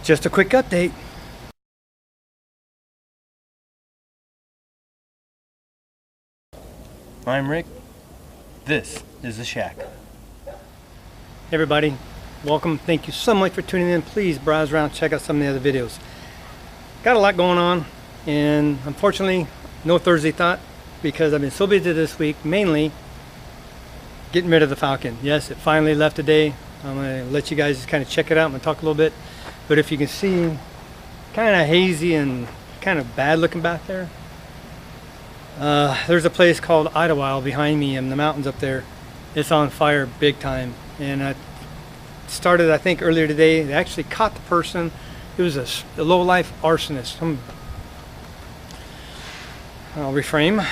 Just a quick update. I'm Rick. This is the shack. Hey everybody, welcome. Thank you so much for tuning in. Please browse around, check out some of the other videos. Got a lot going on, and unfortunately no Thursday thought because I've been so busy this week, mainly getting rid of the Falcon. Yes, it finally left today. I'm going to let you guys just kind of check it out. I'm going to talk a little bit, but if you can see, kind of hazy and kind of bad looking back there. There's a place called Idyllwild behind me in the mountains up there. It's on fire big time, and I started, I think, earlier today. They actually caught the person. It was a low-life arsonist. I'll reframe.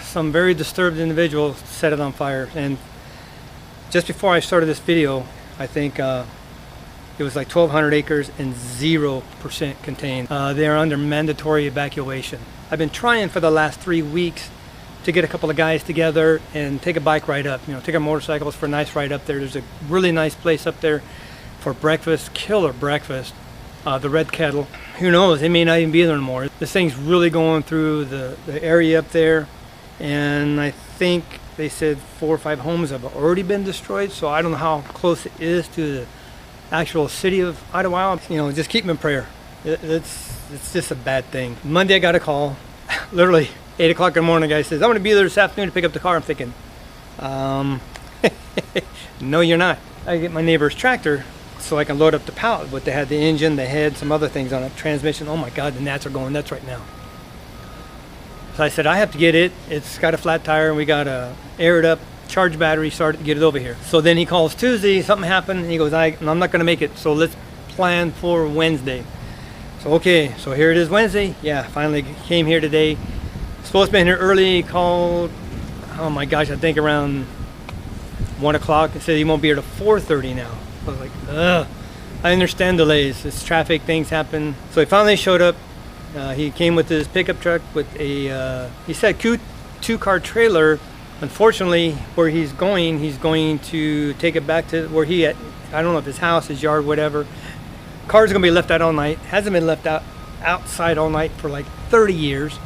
Some very disturbed individual set it on fire, and just before I started this video, I think it was like 1,200 acres and 0% contained. They are under mandatory evacuation. I've been trying for the last 3 weeks to get a couple of guys together and take a bike ride up, take our motorcycles for a nice ride up there. There's a really nice place up there for breakfast, killer breakfast, the Red Kettle. Who knows, it may not even be there anymore. This thing's really going through the area up there, and I think they said 4 or 5 homes have already been destroyed, so I don't know how close it is to the actual city of Idyllwild. Just keep them in prayer. It's just a bad thing. Monday I got a call, literally 8 o'clock in the morning. The guy says, I'm going to be there this afternoon to pick up the car. I'm thinking, no you're not. I get my neighbor's tractor so I can load up the pallet, but they had the engine, they had some other things on it, transmission. Oh my God, the gnats are going nuts right now. So I said, I have to get it. It's got a flat tire, and we got to air it up, charge battery, start to get it over here. So then he calls Tuesday, something happened, and he goes, I'm not going to make it, so let's plan for Wednesday. So okay, so here it is Wednesday. Yeah, finally came here today. Supposed to be in here early, called, oh my gosh, I think around 1 o'clock. It said he won't be here till 4:30 now. I was like, ugh. I understand delays. It's traffic, things happen. So he finally showed up. He came with his pickup truck with a, he said 2-car trailer. Unfortunately, where he's going to take it back to where he at, I don't know if his house, his yard, whatever. Car's gonna be left out all night. Hasn't been left outside all night for like 30 years.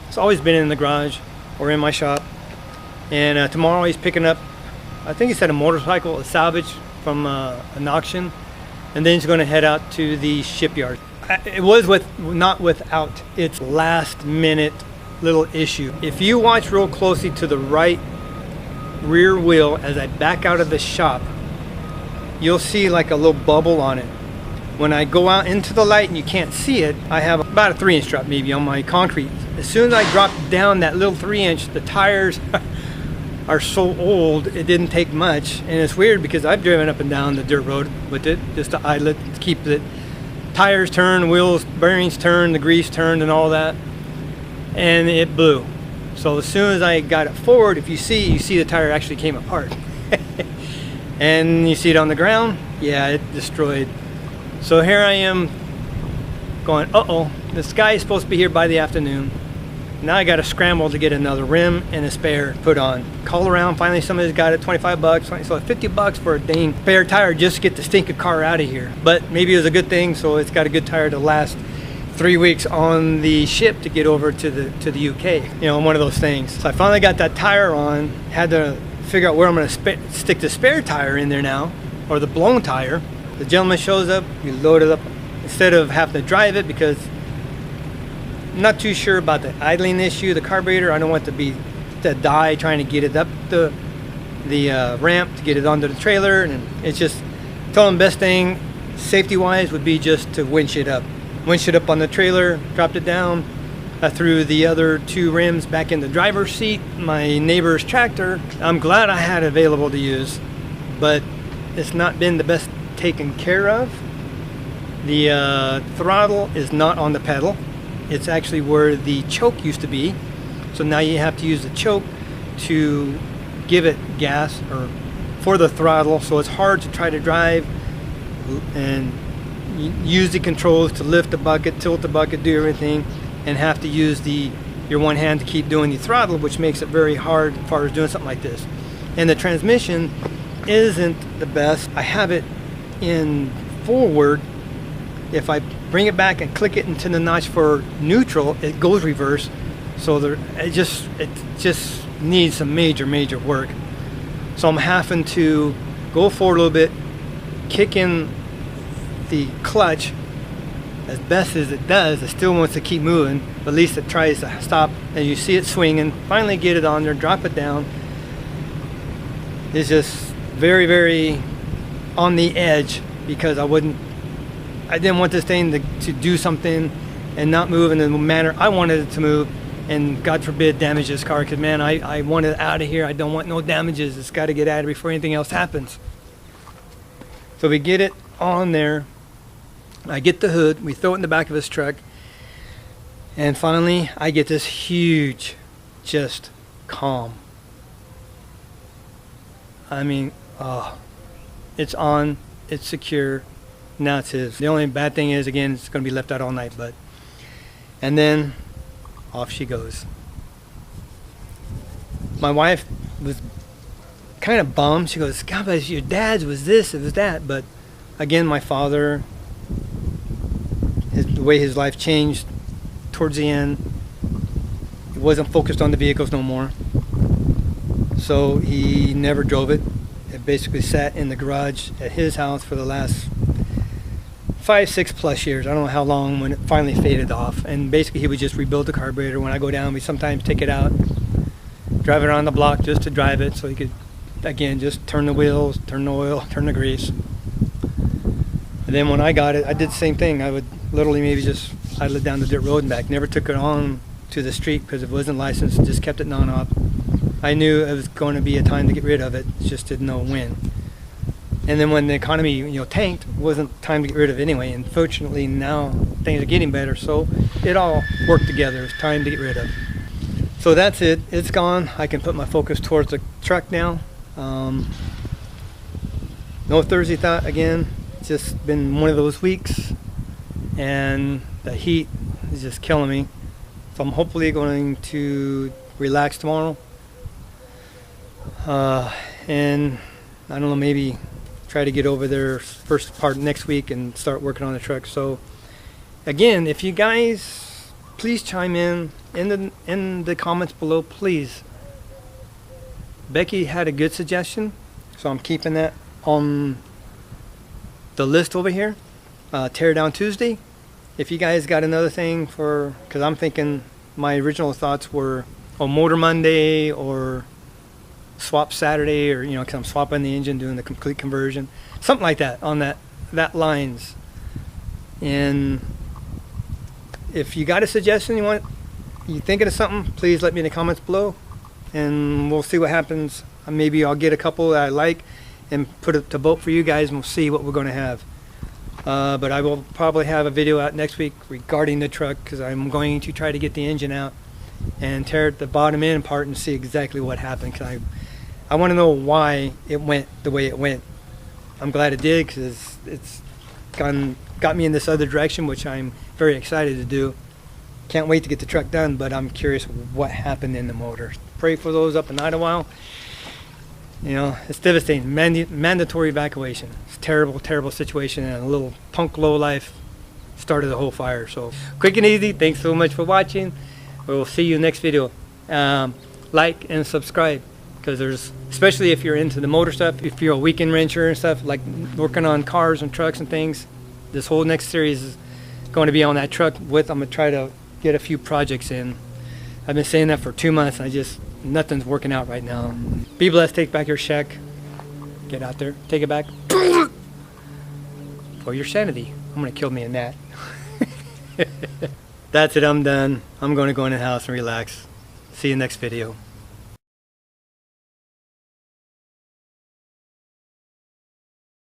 It's always been in the garage or in my shop. And tomorrow he's picking up, I think he said a motorcycle, a salvage from an auction, and then he's going to head out to the shipyard. It was not without its last minute little issue. If you watch real closely to the right rear wheel as I back out of the shop, you'll see like a little bubble on it. When I go out into the light and you can't see it, I have about a 3-inch drop maybe on my concrete. As soon as I drop down that little 3-inch, the tires are so old, it didn't take much. And it's weird because I've driven up and down the dirt road with it, just to idle it, to keep the tires turned, wheels, bearings turned, the grease turned and all that. And it blew. So as soon as I got it forward, if you see the tire actually came apart. And you see it on the ground, yeah, it destroyed. So here I am going, uh-oh, this guy is supposed to be here by the afternoon. Now I got to scramble to get another rim and a spare put on. Call around, finally somebody's got it, 25 bucks, so 50 bucks for a dang spare tire just to get the stinking car out of here. But maybe it was a good thing, so it's got a good tire to last 3 weeks on the ship to get over to the UK. One of those things. So I finally got that tire on, had to figure out where I'm going to stick the spare tire in there now, or the blown tire. The gentleman shows up, you load it up instead of having to drive it because I'm not too sure about the idling issue, the carburetor. I don't want to die trying to get it up the ramp to get it onto the trailer, and it's just, told him best thing safety wise would be just to winch it up on the trailer, dropped it down. I threw the other 2 rims back in the driver's seat. My neighbor's tractor, I'm glad I had available to use, but it's not been the best taken care of. The throttle is not on the pedal. It's actually where the choke used to be. So now you have to use the choke to give it gas or for the throttle. So it's hard to try to drive and use the controls to lift the bucket, tilt the bucket, do everything, and have to use your one hand to keep doing the throttle, which makes it very hard as far as doing something like this. And the transmission isn't the best. I have it in forward if I bring it back and click it into the notch for neutral, it goes reverse. So it just needs some major work. So I'm having to go forward a little bit, kick in the clutch as best as it does. It still wants to keep moving, but at least it tries to stop. And you see it swinging, finally get it on there, drop it down. It's just very on the edge, because I didn't want this thing to do something and not move in the manner I wanted it to move, and God forbid damage this car, because man, I want it out of here. I don't want no damages. It's got to get out of here before anything else happens. So we get it on there. I get the hood, we throw it in the back of his truck, and finally I get this huge, just calm. I mean, it's on, it's secure, now it's his. The only bad thing is, again, it's going to be left out all night, and then off she goes. My wife was kind of bummed. She goes, God, but your dad's was this, it was that. But again, my father, the way his life changed towards the end, he wasn't focused on the vehicles no more. So he never drove it. It basically sat in the garage at his house for the last 5-6 plus years. I don't know how long, when it finally faded off. And basically he would just rebuild the carburetor. When I go down, we sometimes take it out, drive it around the block just to drive it, so he could, again, just turn the wheels, turn the oil, turn the grease. And then when I got it, I did the same thing. I would literally maybe just idle it down the dirt road and back. Never took it on to the street because it wasn't licensed, just kept it non-op. I knew it was going to be a time to get rid of it, just didn't know when. And then when the economy, tanked, it wasn't time to get rid of it anyway. And fortunately now things are getting better, so it all worked together. It's time to get rid of. So that's it. It's gone. I can put my focus towards the truck now. No Thursday thought again. It's just been one of those weeks, and the heat is just killing me. So I'm hopefully going to relax tomorrow. And I don't know, maybe try to get over there first part next week and start working on the truck. So again, if you guys please chime in the comments below, please. Becky had a good suggestion, so I'm keeping that on the list over here. Tear down Tuesday. If you guys got another thing because I'm thinking my original thoughts were Motor Monday or swap Saturday, or because I'm swapping the engine, doing the complete conversion, something like that on that lines. And if you got a suggestion, you thinking of something, please let me in the comments below, and we'll see what happens. Maybe I'll get a couple that I like and put it to vote for you guys, and we'll see what we're going to have. But I will probably have a video out next week regarding the truck, because I'm going to try to get the engine out and tear the bottom end apart and see exactly what happened, because I want to know why it went the way it went. I'm glad it did, because it's got me in this other direction, which I'm very excited to do. Can't wait to get the truck done, but I'm curious what happened in the motor. Pray for those up in Idyllwild. It's devastating. Mandatory evacuation. It's a terrible situation, and a little punk low life started the whole fire. So quick and easy. Thanks so much for watching. We'll see you next video. Like and subscribe, because especially if you're into the motor stuff, if you're a weekend rancher and stuff, like working on cars and trucks and things, this whole next series is going to be on that truck. I'm going to try to get a few projects in. I've been saying that for 2 months, and nothing's working out right now. Be blessed. Take back your shack. Get out there. Take it back. For your sanity. I'm going to kill me in that. That's it. I'm done. I'm going to go in the house and relax. See you next video.